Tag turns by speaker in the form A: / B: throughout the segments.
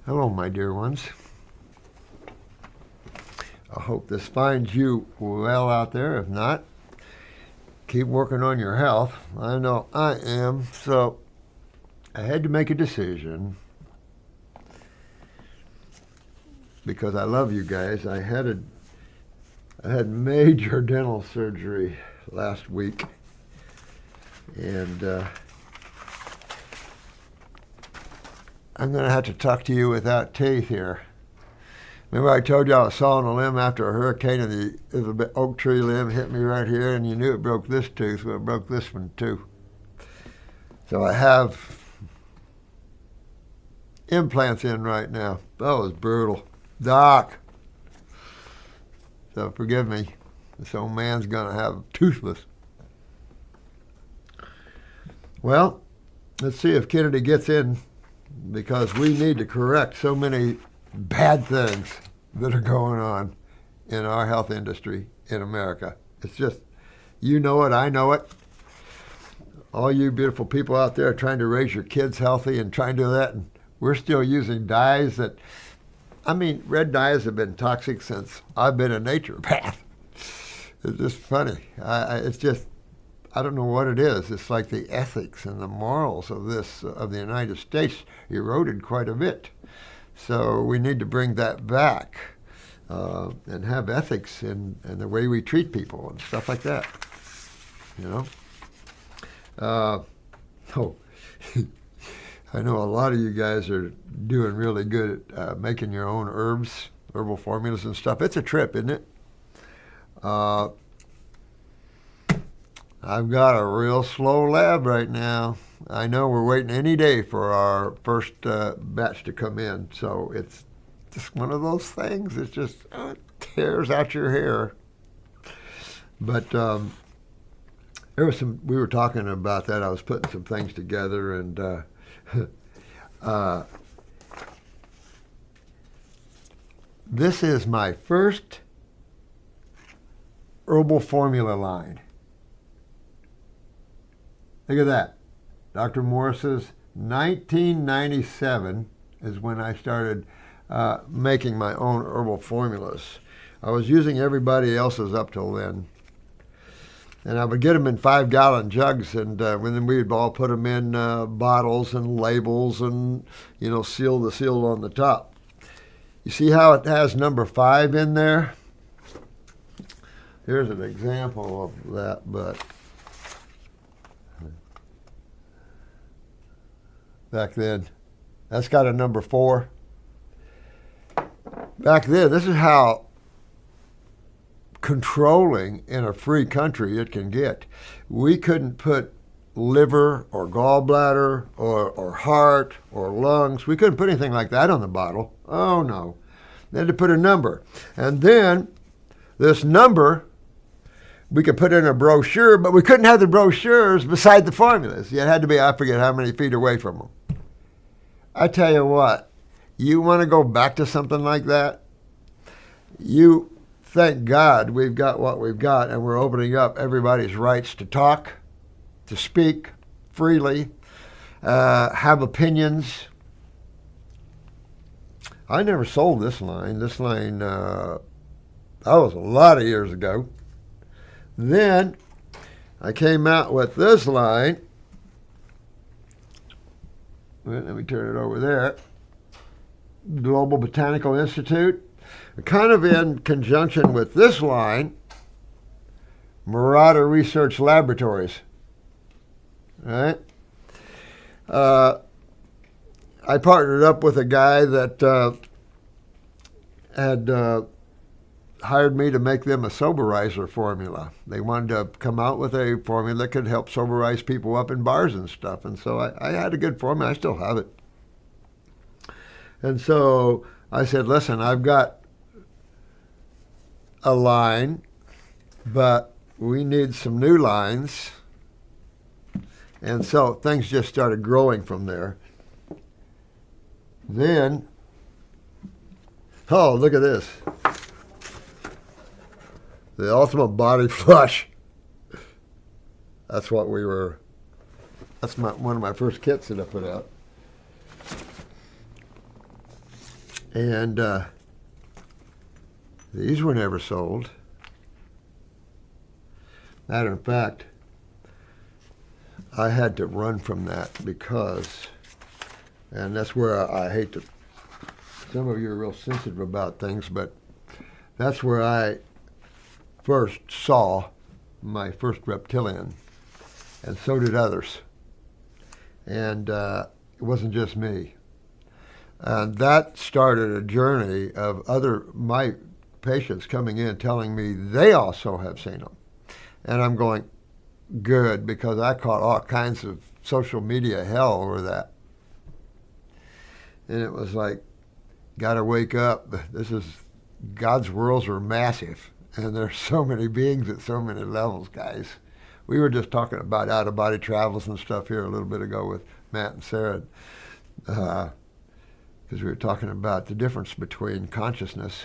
A: Hello, my dear ones. I hope this finds you well out there. If not, keep working on your health. I know I am. So I had to make a decision because I love you guys. I had major dental surgery last week, and I'm going to have to talk to you without teeth here. Remember I told you I was sawing a limb after a hurricane, and the oak tree limb hit me right here, and you knew it broke this tooth, but it broke this one too. So I have implants in right now. That was brutal. Doc. So forgive me. This old man's going to have toothless. Well, let's see if Kennedy gets in, because we need to correct so many bad things that are going on in our health industry in America. It's just, you know it, I know it. All you beautiful people out there are trying to raise your kids healthy and trying to do that, and we're still using dyes that, red dyes have been toxic since I've been a naturopath. It's just funny. It's just, I don't know what it is. It's like the ethics and the morals of the United States eroded quite a bit. So we need to bring that back and have ethics in the way we treat people and stuff like that. You know? I know a lot of you guys are doing really good at making your own herbs, herbal formulas and stuff. It's a trip, isn't it? I've got a real slow lab right now. I know we're waiting any day for our first batch to come in. So it's just one of those things. It just tears out your hair. But there was we were talking about that. I was putting some things together, and this is my first herbal formula line. Look at that. Dr. Morse's 1997 is when I started making my own herbal formulas. I was using everybody else's up till then. And I would get them in 5-gallon jugs, and then we'd all put them in bottles and labels and, seal the seal on the top. You see how it has number 5 in there? Here's an example of that, but back then, that's got a number 4. Back then, this is how controlling in a free country it can get. We couldn't put liver or gallbladder or heart or lungs. We couldn't put anything like that on the bottle. Oh no. They had to put a number. And then this number we could put in a brochure, but we couldn't have the brochures beside the formulas. It had to be, I forget how many feet away from them. I tell you what, you want to go back to something like that? Thank God we've got what we've got, and we're opening up everybody's rights to talk, to speak freely, have opinions. I never sold this line. This line, that was a lot of years ago. Then I came out with this line. Let me turn it over there. Global Botanical Institute. Kind of in conjunction with this line, Marauder Research Laboratories. All right? I partnered up with a guy that had hired me to make them a soberizer formula. They wanted to come out with a formula that could help soberize people up in bars and stuff. And so I had a good formula. I still have it. And so I said, listen, I've got a line, but we need some new lines. And so things just started growing from there. Then, oh, look at this. The Ultimate Body Flush. That's what we were, that's one of my first kits that I put out. And these were never sold. Matter of fact, I had to run from that because, and that's where I hate to, some of you are real sensitive about things, but that's where I first saw my first reptilian, and so did others. And it wasn't just me. And that started a journey of my patients coming in telling me they also have seen them. And I'm going, good, because I caught all kinds of social media hell over that. And it was like, gotta wake up. God's worlds are massive. And there's so many beings at so many levels, guys. We were just talking about out-of-body travels and stuff here a little bit ago with Matt and Sarah. Because we were talking about the difference between consciousness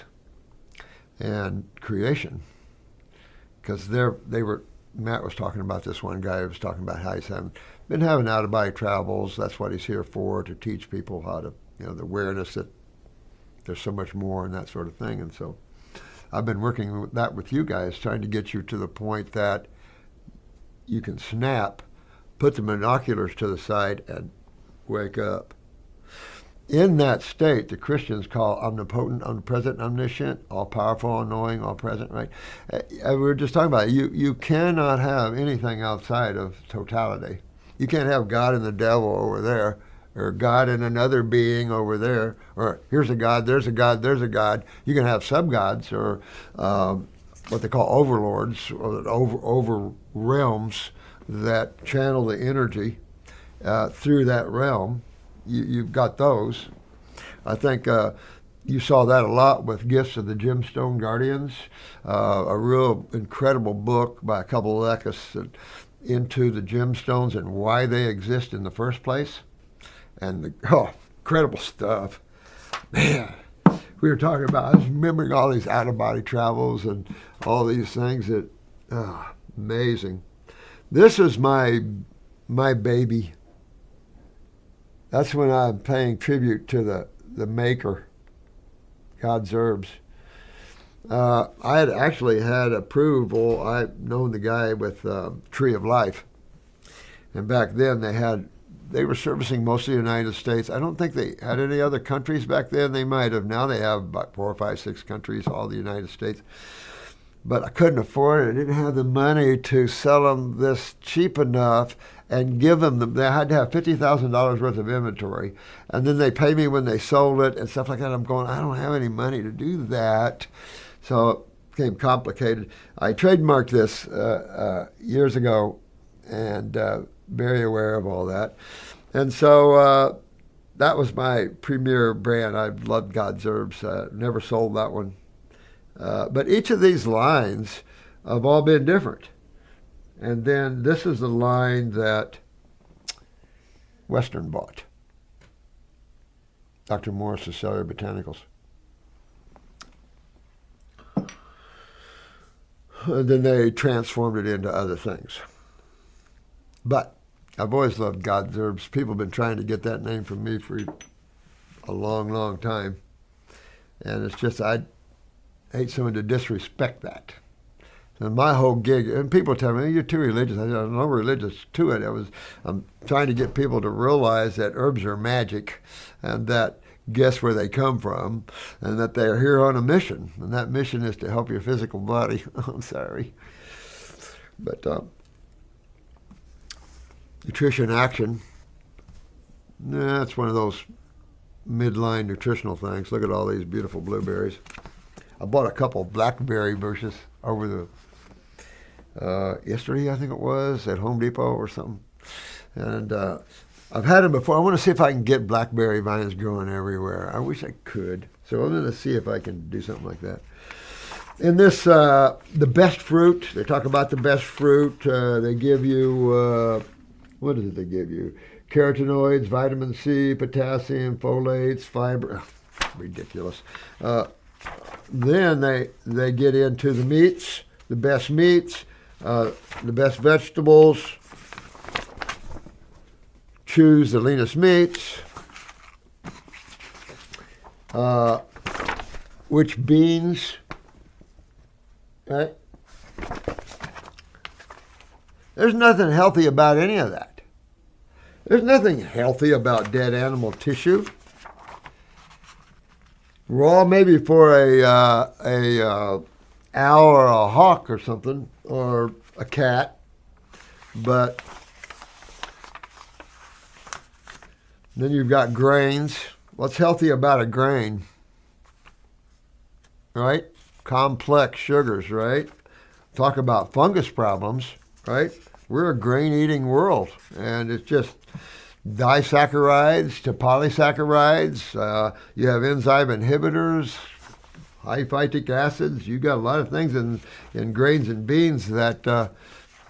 A: and creation. Because Matt was talking about this one guy who was talking about how he's been having out-of-body travels. That's what he's here for, to teach people how to, the awareness that there's so much more and that sort of thing. And so I've been working with you guys, trying to get you to the point that you can snap, put the binoculars to the side, and wake up. In that state, the Christians call omnipotent, omnipresent, omniscient, all-powerful, all-knowing, all-present, right? We were just talking about it. You cannot have anything outside of totality. You can't have God and the devil over there, or God and another being over there, or here's a God, there's a God, there's a God. You can have sub-gods, or what they call overlords, or over realms that channel the energy through that realm. You've got those. I think you saw that a lot with Gifts of the Gemstone Guardians, a real incredible book by a couple of ecos into the gemstones and why they exist in the first place. And incredible stuff. Man, we were talking about, I was remembering all these out-of-body travels and all these things that, amazing. This is my baby. That's when I'm paying tribute to the maker, God's Herbs. I had actually had approval. I've known the guy with Tree of Life. And back then they were servicing most of the United States. I don't think they had any other countries back then. They might have. Now they have about 4, 5, 6 countries, all the United States. But I couldn't afford it. I didn't have the money to sell them this cheap enough and give them they had to have $50,000 worth of inventory. And then they pay me when they sold it and stuff like that. I'm going, I don't have any money to do that. So it became complicated. I trademarked this years ago and very aware of all that. And so that was my premier brand. I loved God's Herbs. Never sold that one. But each of these lines have all been different. And then this is the line that Western bought. Dr. Morse's Cellular Botanicals. And then they transformed it into other things. But I've always loved God's Herbs. People have been trying to get that name from me for a long, long time. And it's just, I hate someone to disrespect that. And my whole gig, and people tell me, you're too religious. I said, I'm not religious to it. I'm trying to get people to realize that herbs are magic and that guess where they come from and that they're here on a mission. And that mission is to help your physical body. I'm sorry. But nutrition action, that's one of those midline nutritional things. Look at all these beautiful blueberries. I bought a couple of blackberry bushes over the yesterday, I think it was, at Home Depot or something. And I've had them before. I want to see if I can get blackberry vines growing everywhere. I wish I could. So I'm going to see if I can do something like that. In this, the best fruit, they talk about the best fruit. They give you, what is it they give you? Carotenoids, vitamin C, potassium, folates, fiber. Ridiculous. Then they get into the meats, the best vegetables. Choose the leanest meats. which beans, right? There's nothing healthy about any of that. There's nothing healthy about dead animal tissue. Raw maybe for a owl or a hawk or something, or a cat, but then you've got grains. What's healthy about a grain? Right? Complex sugars, right? Talk about fungus problems, right? We're a grain-eating world, and it's just disaccharides to polysaccharides. You have enzyme inhibitors, high phytic acids. You got a lot of things in grains and beans that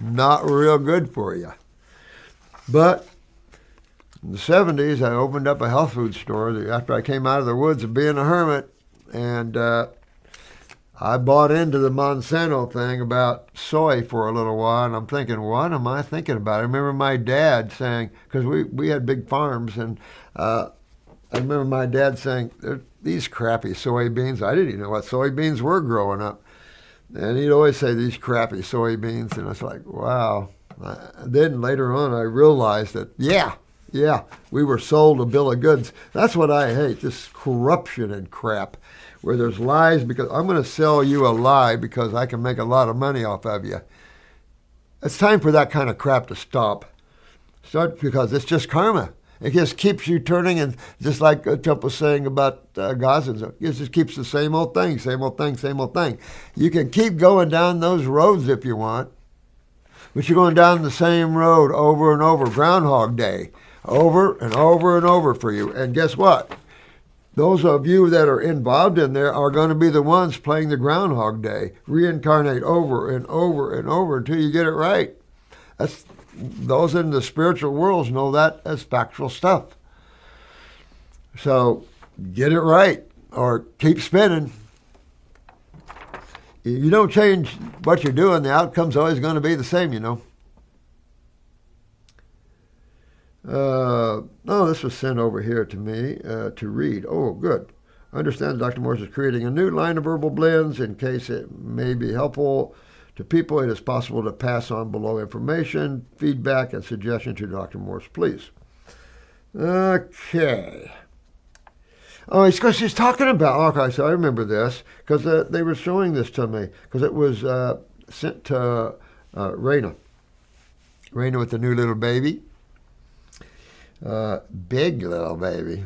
A: not real good for you. But in the 70s, I opened up a health food store after I came out of the woods of being a hermit, and I bought into the Monsanto thing about soy for a little while, and I'm thinking, what am I thinking about? I remember my dad saying, because we had big farms, and I remember my dad saying, these crappy soybeans. I didn't even know what soybeans were growing up. And he'd always say, these crappy soybeans, and I was like, wow. Then later on, I realized that, yeah, we were sold a bill of goods. That's what I hate, this corruption and crap, where there's lies, because I'm going to sell you a lie because I can make a lot of money off of you. It's time for that kind of crap to stop. Because it's just karma. It just keeps you turning, and just like Trump was saying about Gazans, it just keeps the same old thing, same old thing, same old thing. You can keep going down those roads if you want, but you're going down the same road over and over, Groundhog Day, over and over and over for you. And guess what? Those of you that are involved in there are going to be the ones playing the Groundhog Day, reincarnate over and over and over until you get it right. Those in the spiritual worlds know that as factual stuff. So get it right or keep spinning. If you don't change what you're doing, the outcome's always going to be the same, you know. This was sent over here to me to read. Oh, good. I understand Dr. Morse is creating a new line of herbal blends. In case it may be helpful to people, it is possible to pass on below information, feedback, and suggestion to Dr. Morse, please. Okay. Oh, it's because she's talking about, okay, so I remember this, because they were showing this to me, because it was sent to Raina. Raina with the new little baby. Big little baby.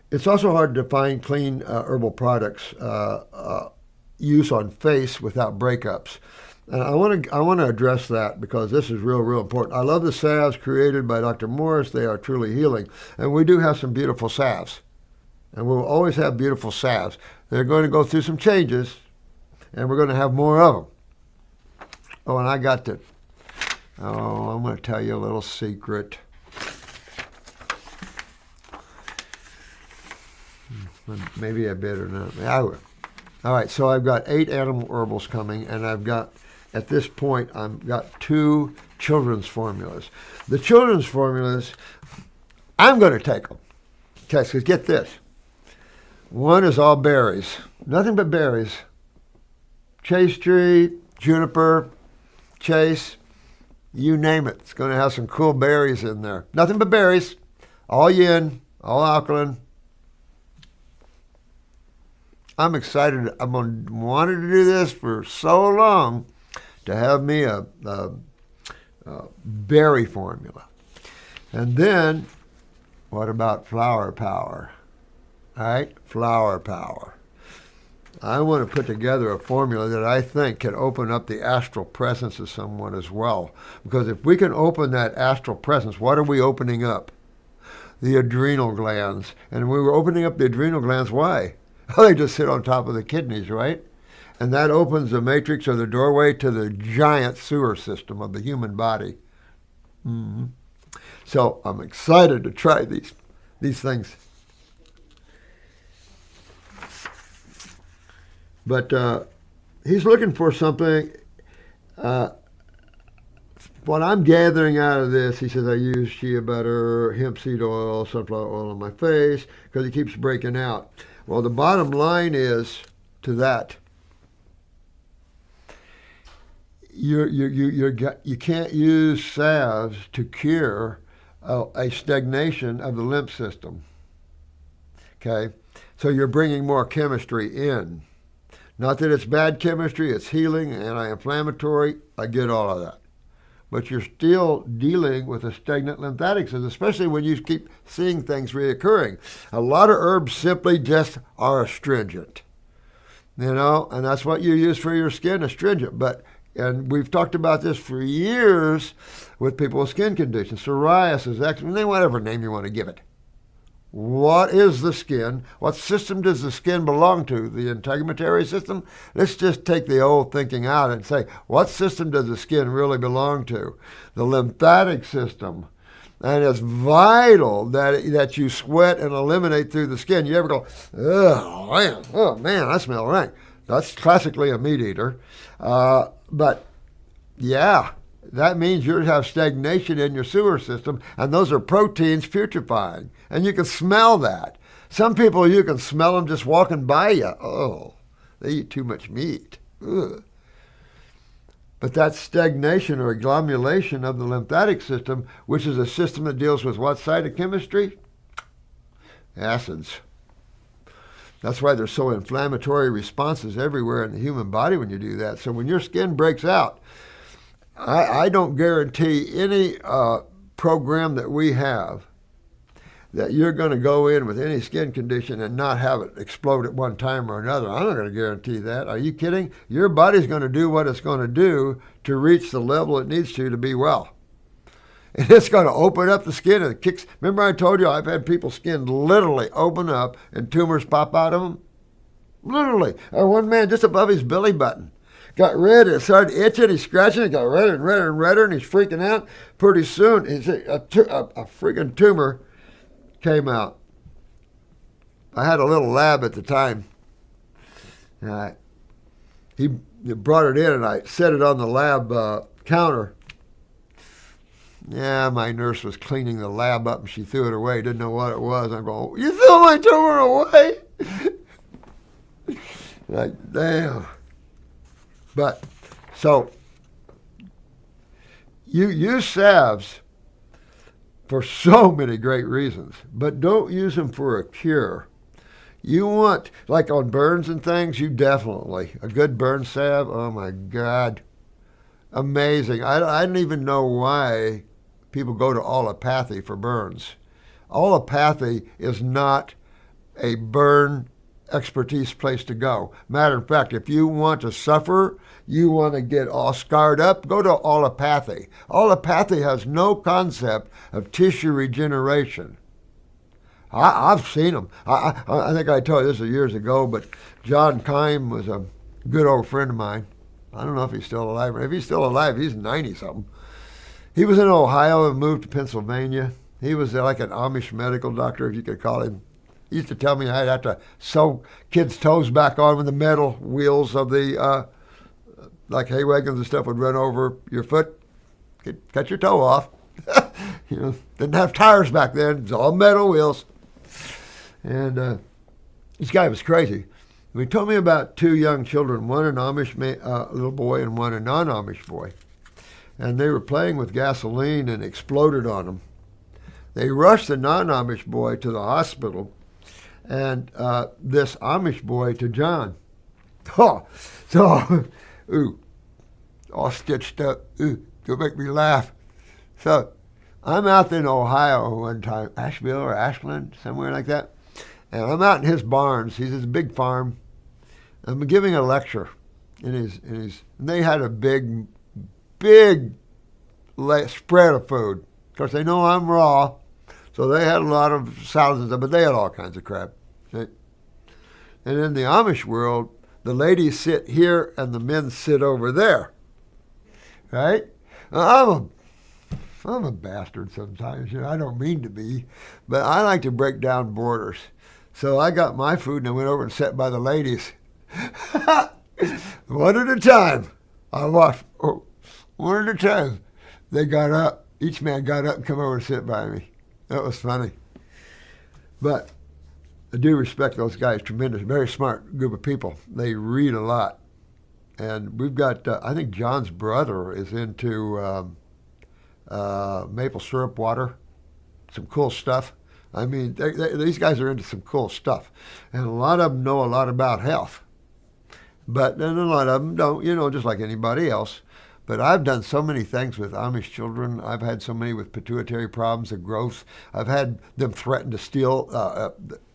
A: It's also hard to find clean herbal products use on face without breakups. And I want to address that because this is real important. I love the salves created by Dr. Morse. They are truly healing. And we do have some beautiful salves. And we'll always have beautiful salves. They're going to go through some changes, and we're going to have more of them. Oh, and I'm going to tell you a little secret. Maybe I better not. I will. All right, so I've got 8 animal herbals coming, and I've got, at this point, I've got 2 children's formulas. The children's formulas, I'm going to take them. Okay, so get this. One is all berries, nothing but berries. Chase tree, juniper, chase, you name it. It's going to have some cool berries in there. Nothing but berries, all yin, all alkaline. I'm excited. I've wanted to do this for so long, to have me a berry formula. And then, what about flower power? All right, flower power. I want to put together a formula that I think can open up the astral presence of someone as well. Because if we can open that astral presence, what are we opening up? The adrenal glands. And we were opening up the adrenal glands, why? They just sit on top of the kidneys, right? And that opens the matrix or the doorway to the giant sewer system of the human body. Mm-hmm. So I'm excited to try these things. But he's looking for something what I'm gathering out of this, he says, I use shea butter, hemp seed oil, sunflower oil on my face because it keeps breaking out. Well, the bottom line is to that, you can't use salves to cure a stagnation of the lymph system. Okay, so you're bringing more chemistry in. Not that it's bad chemistry, it's healing, anti-inflammatory. I get all of that. But you're still dealing with a stagnant lymphatic system, especially when you keep seeing things reoccurring. A lot of herbs simply just are astringent, and that's what you use for your skin, astringent. And we've talked about this for years with people with skin conditions, psoriasis, eczema, whatever name you want to give it. What is the skin? What system does the skin belong to? The integumentary system? Let's just take the old thinking out and say, what system does the skin really belong to? The lymphatic system. And it's vital that you sweat and eliminate through the skin. You ever go, oh man, I smell rank. That's classically a meat eater. But yeah, that means you have stagnation in your sewer system, and those are proteins putrefying. And you can smell that. Some people, you can smell them just walking by you. Oh, they eat too much meat. Ugh. But that's stagnation or agglomulation of the lymphatic system, which is a system that deals with what side of chemistry? Acids. That's why there's so inflammatory responses everywhere in the human body when you do that. So when your skin breaks out, I don't guarantee any program that we have that you're going to go in with any skin condition and not have it explode at one time or another. I'm not going to guarantee that. Are you kidding? Your body's going to do what it's going to do to reach the level it needs to be well. And it's going to open up the skin and it kicks. Remember I told you I've had people's skin literally open up and tumors pop out of them? Literally. One man just above his belly button got red, it started itching, he's scratching, it got redder and redder and redder, and he's freaking out. Pretty soon, a freaking tumor came out. I had a little lab at the time. He brought it in, and I set it on the lab counter. Yeah, my nurse was cleaning the lab up, and she threw it away, didn't know what it was. I'm going, you threw my tumor away? Like, damn. But, so, you use salves for so many great reasons, but don't use them for a cure. You want, like on burns and things, you definitely, a good burn salve, oh my God, amazing. I don't even know why people go to allopathy for burns. Allopathy is not a burn expertise place to go. Matter of fact, if you want to suffer, you want to get all scarred up, go to allopathy. Allopathy has no concept of tissue regeneration. I've seen them. I think I told you this years ago, but John Keim was a good old friend of mine. I don't know if he's still alive. If he's still alive, he's 90-something. He was in Ohio and moved to Pennsylvania. He was like an Amish medical doctor, if you could call him. He used to tell me I'd have to sew kids' toes back on with the metal wheels of the, like hay wagons and stuff would run over your foot, cut your toe off. Didn't have tires back then. It was all metal wheels. And this guy was crazy. He told me about two young children, one an Amish little boy and one a non-Amish boy. And they were playing with gasoline and exploded on them. They rushed the non-Amish boy to the hospital and this Amish boy to John. Oh, so, all stitched up. You'll make me laugh. So I'm out in Ohio one time, Asheville or Ashland, somewhere like that. And I'm out in his barns. He's his big farm. I'm giving a lecture and they had a big spread of food. Of course, they know I'm raw, so they had a lot of salads and stuff, but they had all kinds of crap. Okay? And in the Amish world, the ladies sit here and the men sit over there, right? I'm a bastard sometimes. I don't mean to be, but I like to break down borders. So I got my food and I went over and sat by the ladies. One at a time. I watched, one at a time. they got up. Each man got up and come over and sit by me. That was funny. But I do respect those guys, tremendous, very smart group of people. They read a lot. And we've got, I think John's brother is into maple syrup water, some cool stuff. I mean, these guys are into some cool stuff. And a lot of them know a lot about health. But then a lot of them don't, just like anybody else. But I've done so many things with Amish children. I've had so many with pituitary problems and growth. I've had them threaten to steal,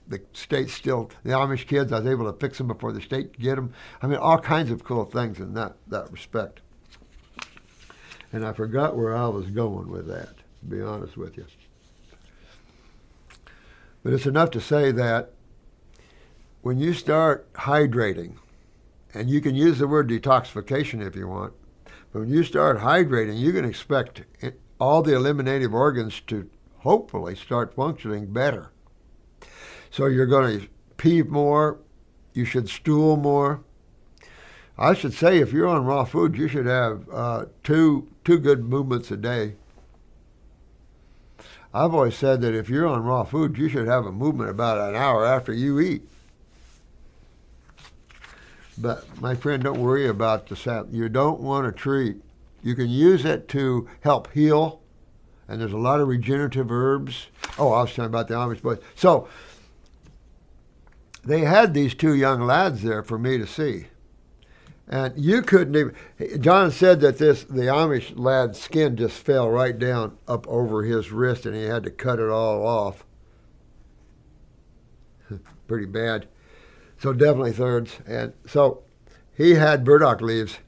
A: the state steal the Amish kids. I was able to fix them before the state could get them. I mean, all kinds of cool things in that respect. And I forgot where I was going with that, to be honest with you. But it's enough to say that when you start hydrating, and you can use the word detoxification if you want, but when you start hydrating, you can expect all the eliminative organs to hopefully start functioning better. So you're going to pee more, you should stool more. I should say if you're on raw food, you should have two good movements a day. I've always said that if you're on raw food, you should have a movement about an hour after you eat. But my friend, don't worry about the sap. You don't want to treat. You can use it to help heal, and there's a lot of regenerative herbs. Oh, I was talking about the Amish boys. So they had these two young lads there for me to see. And you couldn't even, John said that the Amish lad's skin just fell right down up over his wrist and he had to cut it all off. Pretty bad. So definitely thirds. And so he had burdock leaves.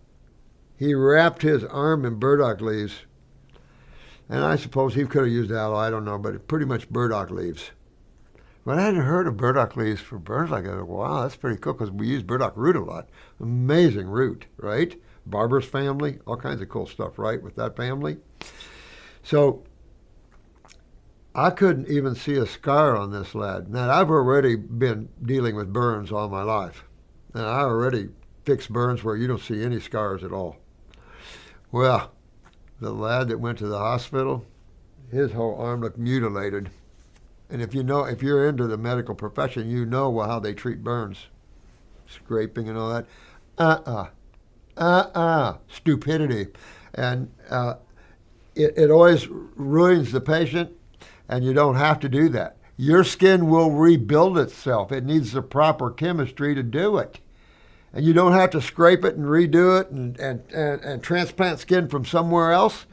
A: He wrapped his arm in burdock leaves. And I suppose he could have used aloe, I don't know, but pretty much burdock leaves. But I hadn't heard of burdock leaves for burns like that. Wow, that's pretty cool because we use burdock root a lot. Amazing root, right? Barber's family, all kinds of cool stuff, right, with that family. So I couldn't even see a scar on this lad. Now, I've already been dealing with burns all my life. And I already fixed burns where you don't see any scars at all. Well, the lad that went to the hospital, his whole arm looked mutilated. And if you're into the medical profession, you know how they treat burns. Scraping and all that. Stupidity. And it always ruins the patient, and you don't have to do that. Your skin will rebuild itself. It needs the proper chemistry to do it. And you don't have to scrape it and redo it and transplant skin from somewhere else.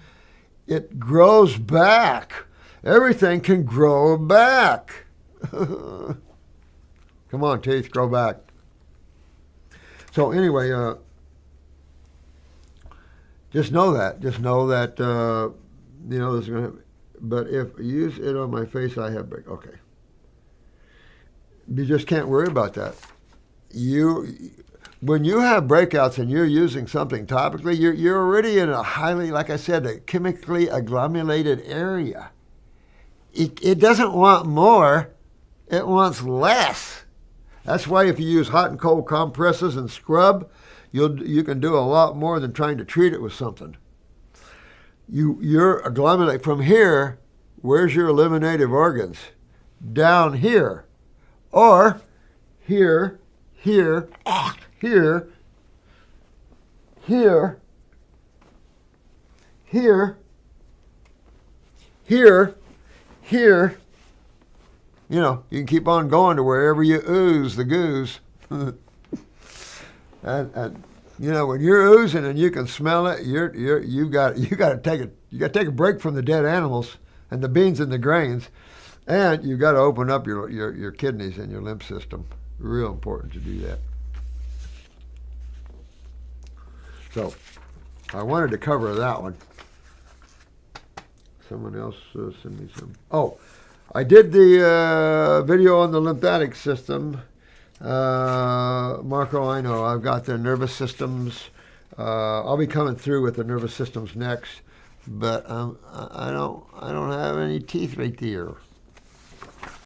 A: It grows back. Everything can grow back. Come on, teeth, grow back. So anyway, just know that. Just know that, this is going to, but if I use it on my face, I have break. Okay. You just can't worry about that. When you have breakouts and you're using something topically, you're already in a highly, like I said, a chemically agglomerated area. It doesn't want more, it wants less. That's why if you use hot and cold compresses and scrub, you can do a lot more than trying to treat it with something. You're agglomerate from here. Where's your eliminative organs? Down here, or here, here, here, here, here, here. Here, you can keep on going to wherever you ooze the goose. and when you're oozing and you can smell it, you got to take a break from the dead animals and the beans and the grains, and you got to open up your kidneys and your lymph system. Real important to do that. So, I wanted to cover that one. Someone else sent me some. Oh, I did the video on the lymphatic system. Marco, I know I've got the nervous systems. I'll be coming through with the nervous systems next, but I don't have any teeth right there.